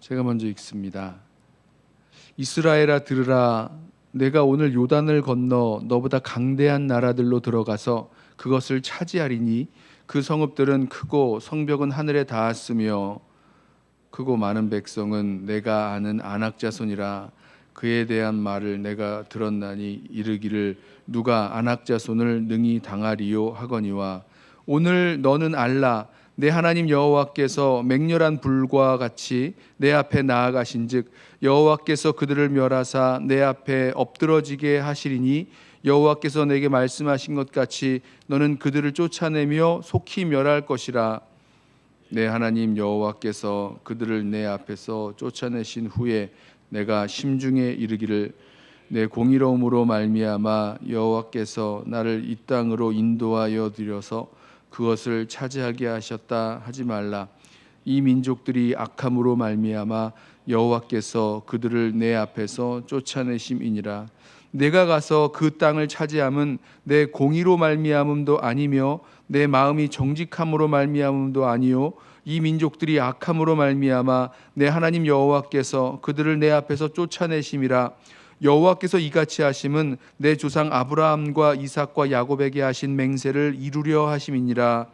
제가 먼저 읽습니다. 이스라엘아 들으라. 내가 오늘 요단을 건너 너보다 강대한 나라들로 들어가서 그것을 차지하리니 그 성읍들은 크고 성벽은 하늘에 닿았으며 크고 많은 백성은 내가 아는 아낙 자손이라. 그에 대한 말을 내가 들었나니 이르기를 누가 아낙 자손을 능히 당하리요 하거니와 오늘 너는 알라. 내 하나님 여호와께서 맹렬한 불과 같이 내 앞에 나아가신즉 여호와께서 그들을 멸하사 내 앞에 엎드러지게 하시리니 여호와께서 내게 말씀하신 것 같이 너는 그들을 쫓아내며 속히 멸할 것이라. 내 하나님 여호와께서 그들을 내 앞에서 쫓아내신 후에 내가 심중에 이르기를 내 공의로움으로 말미암아 여호와께서 나를 이 땅으로 인도하여 들여서 그것을 차지하게 하셨다 하지 말라. 이 민족들이 악함으로 말미암아 여호와께서 그들을 내 앞에서 쫓아내심이니라. 내가 가서 그 땅을 차지함은 내 공의로 말미암음도 아니며 내 마음이 정직함으로 말미암음도 아니요 이 민족들이 악함으로 말미암아 내 하나님 여호와께서 그들을 내 앞에서 쫓아내심이라. 여호와께서 이같이 하심은 내 조상 아브라함과 이삭과 야곱에게 하신 맹세를 이루려 하심이니라.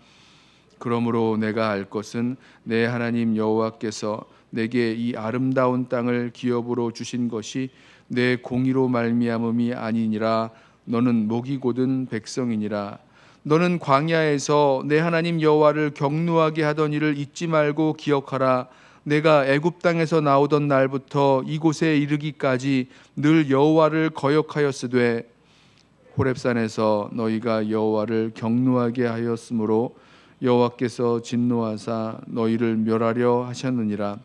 그러므로 내가 알 것은 내 하나님 여호와께서 내게 이 아름다운 땅을 기업으로 주신 것이 내 공의로 말미암음이 아니니라. 너는 목이 곧은 백성이니라. 너는 광야에서 내 하나님 여호와를 경노하게 하던 일을 잊지 말고 기억하라. 내가 애굽 땅에서 나오던 날부터 이곳에 이르기까지 늘 여호와를 거역하였으되 호렙산에서 너희가 여호와를 경노하게 하였으므로 여호와께서 진노하사 너희를 멸하려 하셨느니라.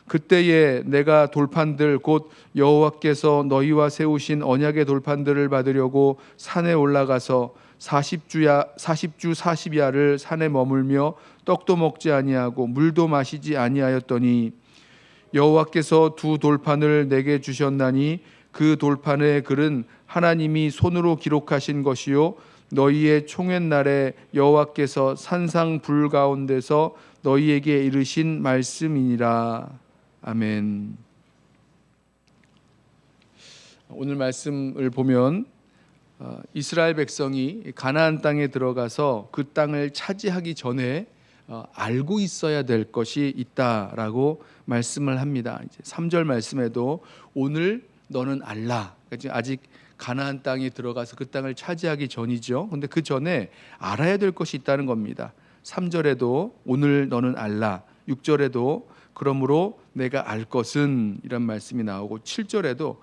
그때에 내가 돌판들 곧 여호와께서 너희와 세우신 언약의 돌판들을 받으려고 산에 올라가서 40주 40야를 산에 머물며 떡도 먹지 아니하고 물도 마시지 아니하였더니 여호와께서 두 돌판을 내게 주셨나니 그 돌판의 글은 하나님이 손으로 기록하신 것이요 너희의 총회 날에 여호와께서 산상 불 가운데서 너희에게 이르신 말씀이니라. 아멘. 오늘 말씀을 보면 이스라엘 백성이 가나안 땅에 들어가서 그 땅을 차지하기 전에 알고 있어야 될 것이 있다라고 말씀을 합니다. 이제 3절 말씀에도 오늘 너는 알라. 그러니까 아직 가나안 땅에 들어가서 그 땅을 차지하기 전이죠. 근데 그 전에 알아야 될 것이 있다는 겁니다. 3절에도 오늘 너는 알라. 6절에도 그러므로 내가 알 것은 이란 말씀이 나오고 7절에도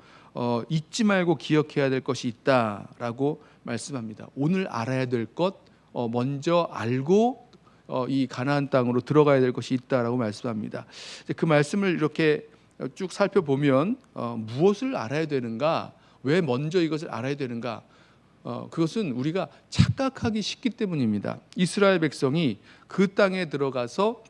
잊지 말고 기억해야 될 것이 있다라고 말씀합니다. 오늘 알아야 될 것 먼저 알고 이 가나안 땅으로 들어가야 될 것이 있다라고 말씀합니다. 그 말씀을 이렇게 쭉 살펴보면 무엇을 알아야 되는가? 왜 먼저 이것을 알아야 되는가? 그것은 우리가 착각하기 쉽기 때문입니다. 이스라엘 백성이 그 땅에 들어가서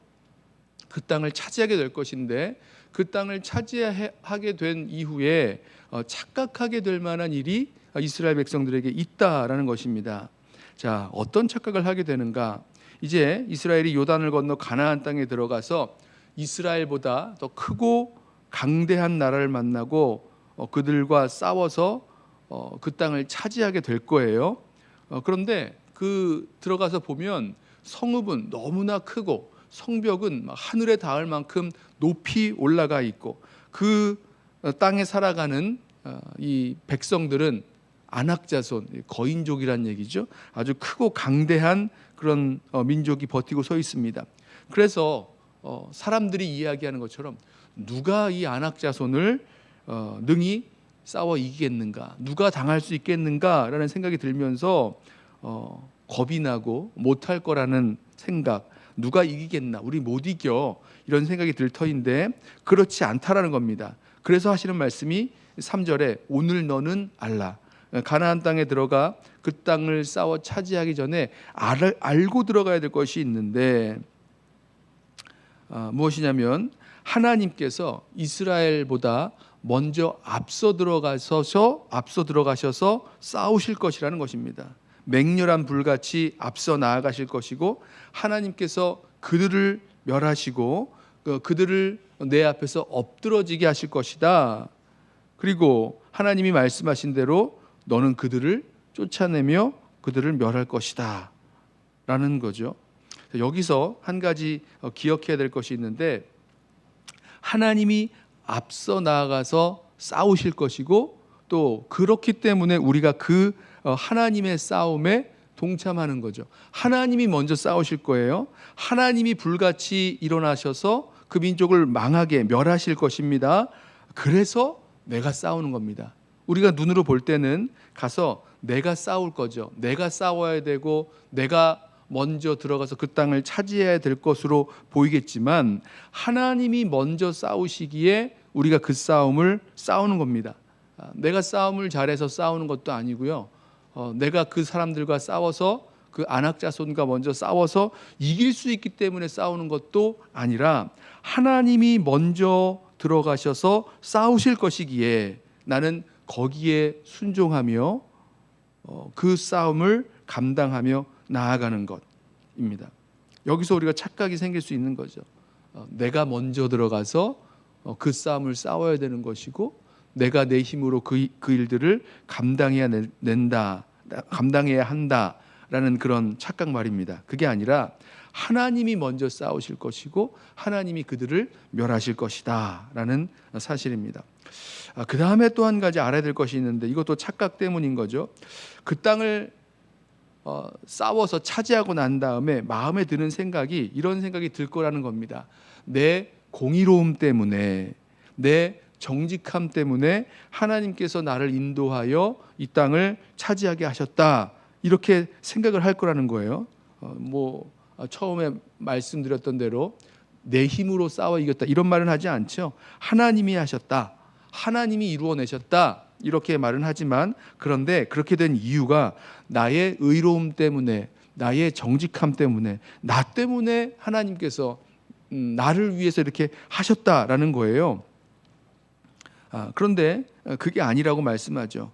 그 땅을 차지하게 될 것인데 그 땅을 차지하게 된 이후에 착각하게 될 만한 일이 이스라엘 백성들에게 있다라는 것입니다. 자, 어떤 착각을 하게 되는가? 이제 이스라엘이 요단을 건너 가나안 땅에 들어가서 이스라엘보다 더 크고 강대한 나라를 만나고 그들과 싸워서 그 땅을 차지하게 될 거예요. 그런데 그 들어가서 보면 성읍은 너무나 크고 성벽은 하늘에 닿을 만큼 높이 올라가 있고 그 땅에 살아가는 이 백성들은 아낙 자손, 거인족이란 얘기죠. 아주 크고 강대한 그런 민족이 버티고 서 있습니다. 그래서 사람들이 이야기하는 것처럼 누가 이 아낙 자손을 능히 싸워 이기겠는가, 누가 당할 수 있겠는가라는 생각이 들면서 겁이 나고 못할 거라는 생각, 누가 이기겠나, 우리 못 이겨, 이런 생각이 들 터인데 그렇지 않다라는 겁니다. 그래서 하시는 말씀이 3절에 오늘 너는 알라. 가나안 땅에 들어가 그 땅을 싸워 차지하기 전에 알고 들어가야 될 것이 있는데 무엇이냐면 하나님께서 이스라엘보다 먼저 앞서 들어가셔서 싸우실 것이라는 것입니다. 맹렬한 불같이 앞서 나아가실 것이고 하나님께서 그들을 멸하시고 그들을 내 앞에서 엎드러지게 하실 것이다. 그리고 하나님이 말씀하신 대로 너는 그들을 쫓아내며 그들을 멸할 것이다 라는 거죠. 여기서 한 가지 기억해야 될 것이 있는데, 하나님이 앞서 나아가서 싸우실 것이고, 또 그렇기 때문에 우리가 그 하나님의 싸움에 동참하는 거죠. 하나님이 먼저 싸우실 거예요. 하나님이 불같이 일어나셔서 그 민족을 망하게 멸하실 것입니다. 그래서 내가 싸우는 겁니다. 우리가 눈으로 볼 때는 가서 내가 싸울 거죠. 내가 싸워야 되고 내가 먼저 들어가서 그 땅을 차지해야 될 것으로 보이겠지만, 하나님이 먼저 싸우시기에 우리가 그 싸움을 싸우는 겁니다. 내가 싸움을 잘해서 싸우는 것도 아니고요. 내가 그 사람들과 싸워서 그 안악자손과 먼저 싸워서 이길 수 있기 때문에 싸우는 것도 아니라, 하나님이 먼저 들어가셔서 싸우실 것이기에 나는 거기에 순종하며 그 싸움을 감당하며 나아가는 것입니다. 여기서 우리가 착각이 생길 수 있는 거죠. 내가 먼저 들어가서 그 싸움을 싸워야 되는 것이고, 내가 내 힘으로 그 일들을 감당해야 한다라는 그런 착각 말입니다. 그게 아니라 하나님이 먼저 싸우실 것이고 하나님이 그들을 멸하실 것이다라는 사실입니다. 그 다음에 또 한 가지 알아야 될 것이 있는데, 이것도 착각 때문인 거죠. 그 땅을 싸워서 차지하고 난 다음에 마음에 드는 생각이, 이런 생각이 들 거라는 겁니다. 내 공의로움 때문에, 내 정직함 때문에 하나님께서 나를 인도하여 이 땅을 차지하게 하셨다, 이렇게 생각을 할 거라는 거예요. 처음에 말씀드렸던 대로 내 힘으로 싸워 이겼다, 이런 말은 하지 않죠. 하나님이 하셨다, 하나님이 이루어내셨다, 이렇게 말은 하지만, 그런데 그렇게 된 이유가 나의 의로움 때문에, 나의 정직함 때문에, 나 때문에 하나님께서 나를 위해서 이렇게 하셨다라는 거예요. 그런데 그게 아니라고 말씀하죠.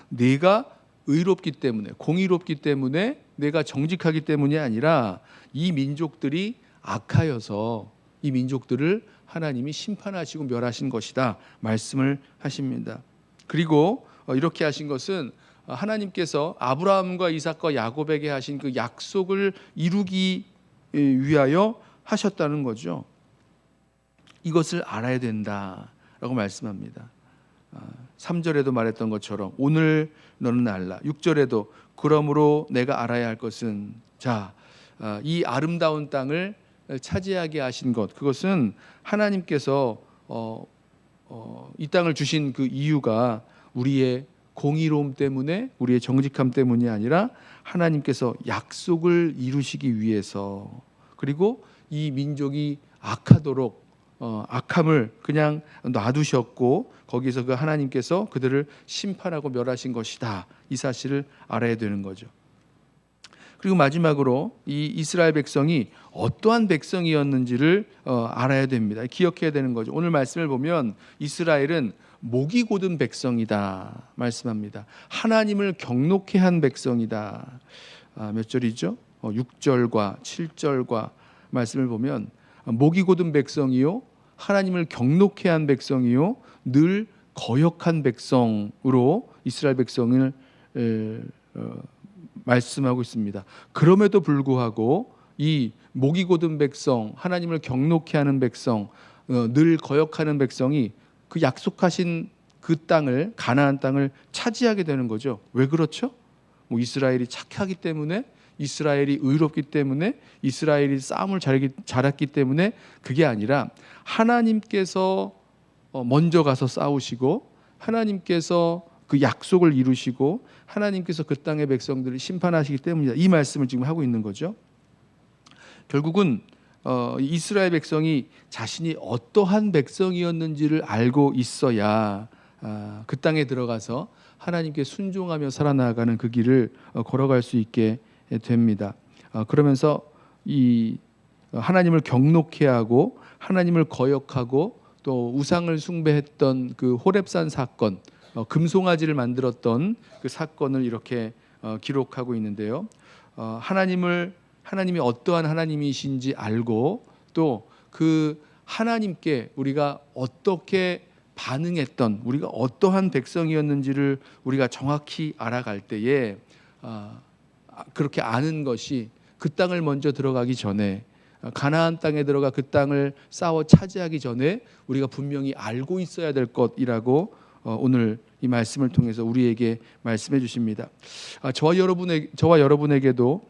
내가 의롭기 때문에, 공의롭기 때문에, 내가 정직하기 때문이 아니라 이 민족들이 악하여서 이 민족들을 하나님이 심판하시고 멸하신 것이다 말씀을 하십니다. 그리고 이렇게 하신 것은 하나님께서 아브라함과 이삭과 야곱에게 하신 그 약속을 이루기 위하여 하셨다는 거죠. 이것을 알아야 된다라고 말씀합니다. 3절에도 말했던 것처럼 오늘 너는 알라. 6절에도 그러므로 내가 알아야 할 것은, 이 아름다운 땅을 차지하게 하신 것, 그것은 하나님께서 이 땅을 주신 그 이유가 우리의 공의로움 때문에, 우리의 정직함 때문이 아니라 하나님께서 약속을 이루시기 위해서, 그리고 이 민족이 악하도록 악함을 그냥 놔두셨고 거기서 그 하나님께서 그들을 심판하고 멸하신 것이다, 이 사실을 알아야 되는 거죠. 그리고 마지막으로 이 이스라엘 백성이 어떠한 백성이었는지를 알아야 됩니다. 기억해야 되는 거죠. 오늘 말씀을 보면 이스라엘은 목이 곧은 백성이다 말씀합니다. 하나님을 경노케 한 백성이다. 몇 절이죠? 6절과 7절과 말씀을 보면 목이 곧은 백성이요, 하나님을 경노케 한 백성이요, 늘 거역한 백성으로 이스라엘 백성을 말씀하고 있습니다. 그럼에도 불구하고 이 목이 곧은 백성, 하나님을 경노케 하는 백성, 늘 거역하는 백성이 그 약속하신 그 땅을, 가나안 땅을 차지하게 되는 거죠. 왜 그렇죠? 이스라엘이 착하기 때문에, 이스라엘이 의롭기 때문에, 이스라엘이 싸움을 잘했기 때문에 그게 아니라 하나님께서 먼저 가서 싸우시고, 하나님께서 그 약속을 이루시고, 하나님께서 그 땅의 백성들을 심판하시기 때문이다, 이 말씀을 지금 하고 있는 거죠. 결국은 이스라엘 백성이 자신이 어떠한 백성이었는지를 알고 있어야 그 땅에 들어가서 하나님께 순종하며 살아나가는 그 길을 걸어갈 수 있게 됩니다. 그러면서 이 하나님을 경노케 하고 하나님을 거역하고 또 우상을 숭배했던 그 호렙산 사건, 금송아지를 만들었던 그 사건을 이렇게 기록하고 있는데요. 하나님이 어떠한 하나님이신지 알고, 또 그 하나님께 우리가 어떻게 반응했던, 우리가 어떠한 백성이었는지를 우리가 정확히 알아갈 때에 그렇게 아는 것이 그 땅을 먼저 들어가기 전에, 가나안 땅에 들어가 그 땅을 싸워 차지하기 전에 우리가 분명히 알고 있어야 될 것이라고 오늘 이 말씀을 통해서 우리에게 말씀해 주십니다. 저와 여러분에게도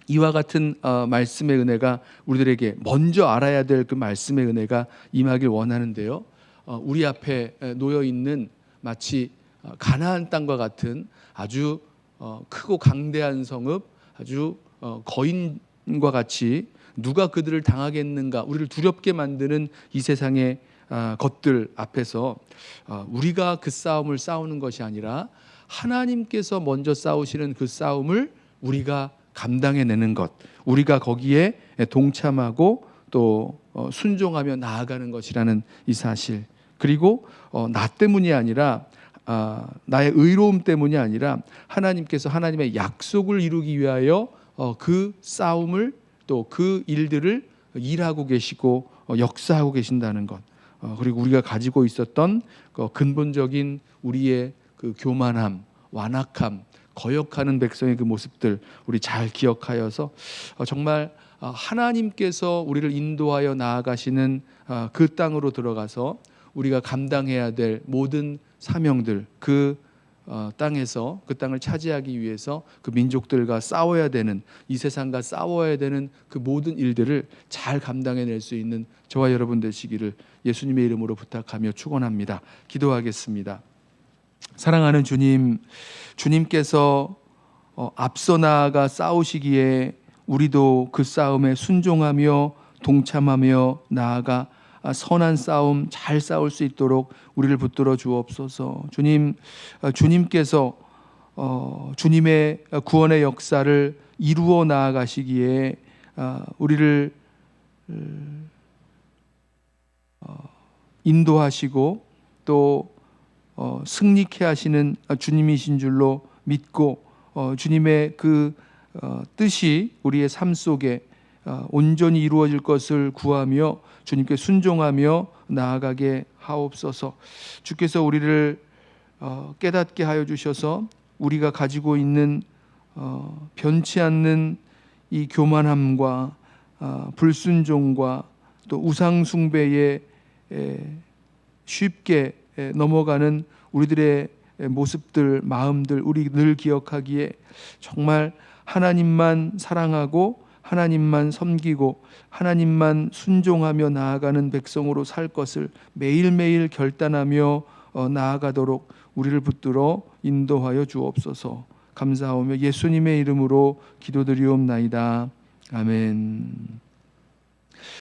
이와 같은 말씀의 은혜가 우리들에게 먼저 알아야 될 그 말씀의 은혜가 임하길 원하는데요. 우리 앞에 놓여 있는 마치 가나안 땅과 같은 아주 크고 강대한 성읍, 아주 거인과 같이 누가 그들을 당하겠는가, 우리를 두렵게 만드는 이 세상의 것들 앞에서 우리가 그 싸움을 싸우는 것이 아니라 하나님께서 먼저 싸우시는 그 싸움을 우리가 감당해내는 것, 우리가 거기에 동참하고 또 순종하며 나아가는 것이라는 이 사실, 그리고 나 때문이 아니라 나의 의로움 때문이 아니라 하나님께서 하나님의 약속을 이루기 위하여 그 싸움을, 또 그 일들을 일하고 계시고 역사하고 계신다는 것, 그리고 우리가 가지고 있었던 근본적인 우리의 그 교만함, 완악함, 거역하는 백성의 그 모습들 우리 잘 기억하여서 정말 하나님께서 우리를 인도하여 나아가시는 그 땅으로 들어가서 우리가 감당해야 될 모든 사명들, 그 땅에서 그 땅을 차지하기 위해서 그 민족들과 싸워야 되는, 이 세상과 싸워야 되는 그 모든 일들을 잘 감당해낼 수 있는 저와 여러분 되시기를 예수님의 이름으로 부탁하며 축원합니다. 기도하겠습니다. 사랑하는 주님, 주님께서 앞서 나아가 싸우시기에 우리도 그 싸움에 순종하며 동참하며 나아가 선한 싸움 잘 싸울 수 있도록 우리를 붙들어 주옵소서. 주님, 주님께서 주님의 구원의 역사를 이루어 나아가시기에 우리를 인도하시고 또 승리케 하시는 주님이신 줄로 믿고 주님의 그 뜻이 우리의 삶 속에 온전히 이루어질 것을 구하며 주님께 순종하며 나아가게 하옵소서. 주께서 우리를 깨닫게 하여 주셔서 우리가 가지고 있는 변치 않는 이 교만함과 불순종과 또 우상 숭배에 쉽게 넘어가는 우리들의 모습들, 마음들 우리 늘 기억하기에 정말 하나님만 사랑하고 하나님만 섬기고 하나님만 순종하며 나아가는 백성으로 살 것을 매일매일 결단하며 나아가도록 우리를 붙들어 인도하여 주옵소서. 감사하며 예수님의 이름으로 기도드리옵나이다. 아멘.